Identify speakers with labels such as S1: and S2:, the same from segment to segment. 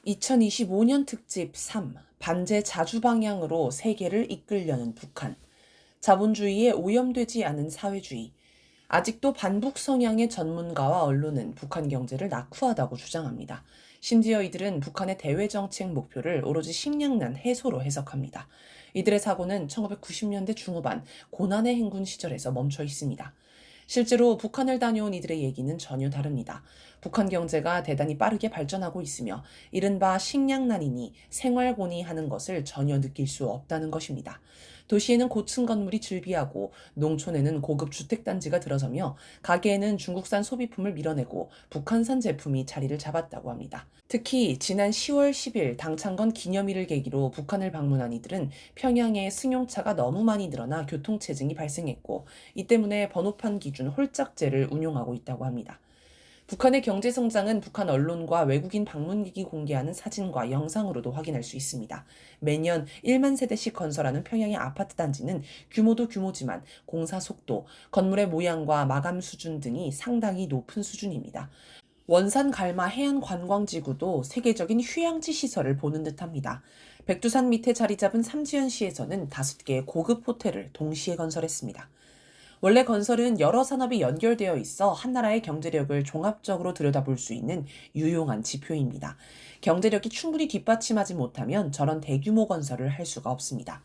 S1: 2025년 특집 3. 반제 자주 방향으로 세계를 이끌려는 북한. 자본주의에 오염되지 않은 사회주의. 아직도 반북 성향의 전문가와 언론은 북한 경제를 낙후하다고 주장합니다. 심지어 이들은 북한의 대외 정책 목표를 오로지 식량난 해소로 해석합니다. 이들의 사고는 1990년대 중후반 고난의 행군 시절에서 멈춰 있습니다. 실제로 북한을 다녀온 이들의 얘기는 전혀 다릅니다. 북한 경제가 대단히 빠르게 발전하고 있으며 이른바 식량난이니 생활곤이 하는 것을 전혀 느낄 수 없다는 것입니다. 도시에는 고층 건물이 즐비하고 농촌에는 고급 주택단지가 들어서며 가게에는 중국산 소비품을 밀어내고 북한산 제품이 자리를 잡았다고 합니다. 특히 지난 10월 10일 당창건 기념일을 계기로 북한을 방문한 이들은 평양에 승용차가 너무 많이 늘어나 교통체증이 발생했고 이 때문에 번호판 기준 홀짝제를 운용하고 있다고 합니다. 북한의 경제 성장은 북한 언론과 외국인 방문객이 공개하는 사진과 영상으로도 확인할 수 있습니다. 매년 1만 세대씩 건설하는 평양의 아파트 단지는 규모도 규모지만 공사 속도, 건물의 모양과 마감 수준 등이 상당히 높은 수준입니다. 원산 갈마 해안 관광지구도 세계적인 휴양지 시설을 보는 듯합니다. 백두산 밑에 자리 잡은 삼지연시에서는 5개의 고급 호텔을 동시에 건설했습니다. 원래 건설은 여러 산업이 연결되어 있어 한 나라의 경제력을 종합적으로 들여다볼 수 있는 유용한 지표입니다. 경제력이 충분히 뒷받침하지 못하면 저런 대규모 건설을 할 수가 없습니다.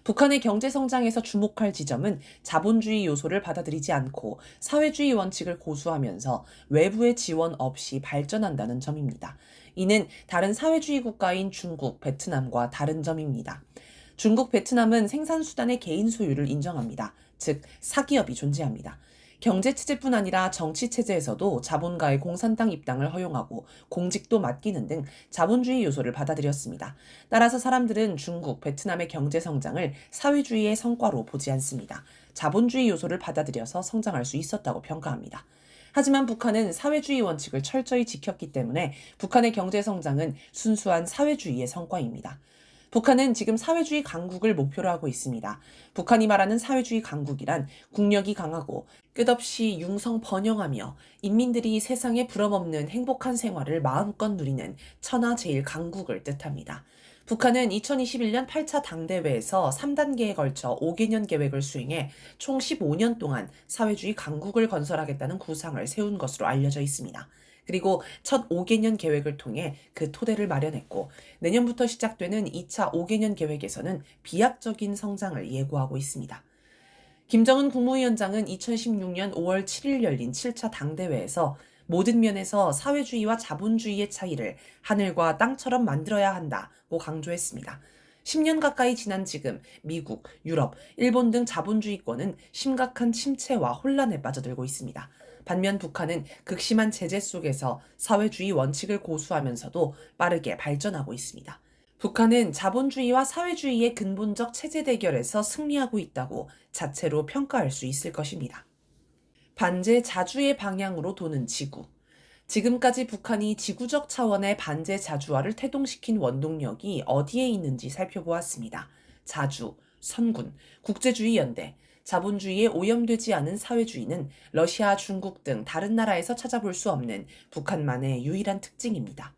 S1: 북한의 경제 성장에서 주목할 지점은 자본주의 요소를 받아들이지 않고 사회주의 원칙을 고수하면서 외부의 지원 없이 발전한다는 점입니다. 이는 다른 사회주의 국가인 중국, 베트남과 다른 점입니다. 중국, 베트남은 생산수단의 개인 소유를 인정합니다. 즉, 사기업이 존재합니다. 경제체제뿐 아니라 정치체제에서도 자본가의 공산당 입당을 허용하고 공직도 맡기는 등 자본주의 요소를 받아들였습니다. 따라서 사람들은 중국, 베트남의 경제성장을 사회주의의 성과로 보지 않습니다. 자본주의 요소를 받아들여서 성장할 수 있었다고 평가합니다. 하지만 북한은 사회주의 원칙을 철저히 지켰기 때문에 북한의 경제성장은 순수한 사회주의의 성과입니다. 북한은 지금 사회주의 강국을 목표로 하고 있습니다. 북한이 말하는 사회주의 강국이란 국력이 강하고 끝없이 융성 번영하며 인민들이 세상에 부럼없는 행복한 생활을 마음껏 누리는 천하제일 강국을 뜻합니다. 북한은 2021년 8차 당대회에서 3단계에 걸쳐 5개년 계획을 수행해 총 15년 동안 사회주의 강국을 건설하겠다는 구상을 세운 것으로 알려져 있습니다. 그리고 첫 5개년 계획을 통해 그 토대를 마련했고 내년부터 시작되는 2차 5개년 계획에서는 비약적인 성장을 예고하고 있습니다. 김정은 국무위원장은 2016년 5월 7일 열린 7차 당대회에서 모든 면에서 사회주의와 자본주의의 차이를 하늘과 땅처럼 만들어야 한다고 강조했습니다. 10년 가까이 지난 지금 미국, 유럽, 일본 등 자본주의권은 심각한 침체와 혼란에 빠져들고 있습니다. 반면 북한은 극심한 제재 속에서 사회주의 원칙을 고수하면서도 빠르게 발전하고 있습니다. 북한은 자본주의와 사회주의의 근본적 체제 대결에서 승리하고 있다고 자체로 평가할 수 있을 것입니다. 반제 자주의 방향으로 도는 지구. 지금까지 북한이 지구적 차원의 반제 자주화를 태동시킨 원동력이 어디에 있는지 살펴보았습니다. 자주, 선군, 국제주의 연대, 자본주의에 오염되지 않은 사회주의는 러시아, 중국 등 다른 나라에서 찾아볼 수 없는 북한만의 유일한 특징입니다.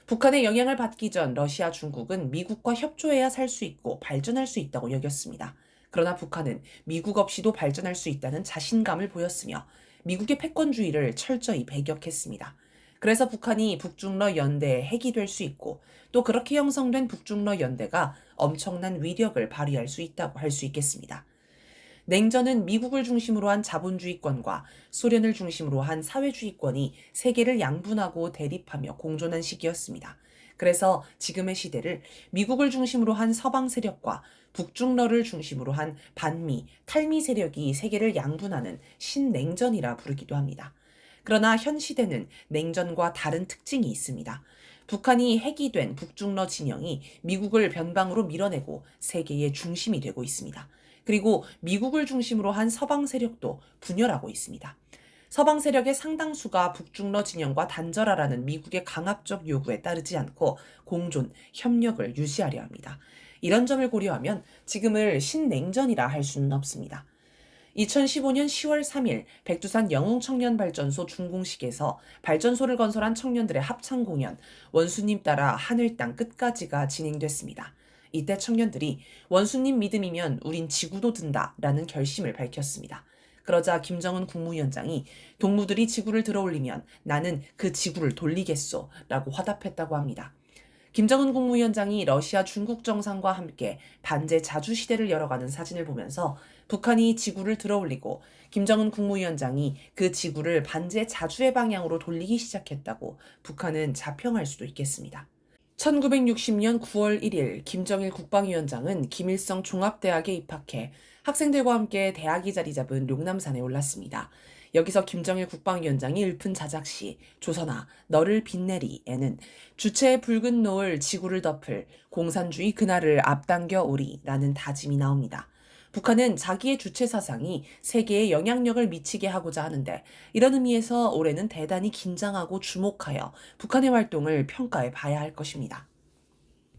S1: 북한의 영향을 받기 전 러시아, 중국은 미국과 협조해야 살 수 있고 발전할 수 있다고 여겼습니다. 그러나 북한은 미국 없이도 발전할 수 있다는 자신감을 보였으며 미국의 패권주의를 철저히 배격했습니다. 그래서 북한이 북중러 연대의 핵이 될 수 있고 또 그렇게 형성된 북중러 연대가 엄청난 위력을 발휘할 수 있다고 할 수 있겠습니다. 냉전은 미국을 중심으로 한 자본주의권과 소련을 중심으로 한 사회주의권이 세계를 양분하고 대립하며 공존한 시기였습니다. 그래서 지금의 시대를 미국을 중심으로 한 서방 세력과 북중러를 중심으로 한 반미, 탈미 세력이 세계를 양분하는 신냉전이라 부르기도 합니다. 그러나 현 시대는 냉전과 다른 특징이 있습니다. 북한이 핵이 된 북중러 진영이 미국을 변방으로 밀어내고 세계의 중심이 되고 있습니다. 그리고 미국을 중심으로 한 서방 세력도 분열하고 있습니다. 서방 세력의 상당수가 북중러 진영과 단절하라는 미국의 강압적 요구에 따르지 않고 공존, 협력을 유지하려 합니다. 이런 점을 고려하면 지금을 신냉전이라 할 수는 없습니다. 2015년 10월 3일 백두산 영웅청년발전소 준공식에서 발전소를 건설한 청년들의 합창 공연 원수님 따라 하늘 땅 끝까지가 진행됐습니다. 이때 청년들이 원수님 믿음이면 우린 지구도 든다라는 결심을 밝혔습니다. 그러자 김정은 국무위원장이 동무들이 지구를 들어올리면 나는 그 지구를 돌리겠소라고 화답했다고 합니다. 김정은 국무위원장이 러시아 중국 정상과 함께 반제 자주 시대를 열어가는 사진을 보면서 북한이 지구를 들어올리고 김정은 국무위원장이 그 지구를 반제 자주의 방향으로 돌리기 시작했다고 북한은 자평할 수도 있겠습니다. 1960년 9월 1일 김정일 국방위원장은 김일성 종합대학에 입학해 학생들과 함께 대학이 자리 잡은 룡남산에 올랐습니다. 여기서 김정일 국방위원장이 읊은 자작시 조선아 너를 빛내리에는 주체의 붉은 노을 지구를 덮을 공산주의 그날을 앞당겨 오리라는 다짐이 나옵니다. 북한은 자기의 주체 사상이 세계에 영향력을 미치게 하고자 하는데 이런 의미에서 올해는 대단히 긴장하고 주목하여 북한의 활동을 평가해 봐야 할 것입니다.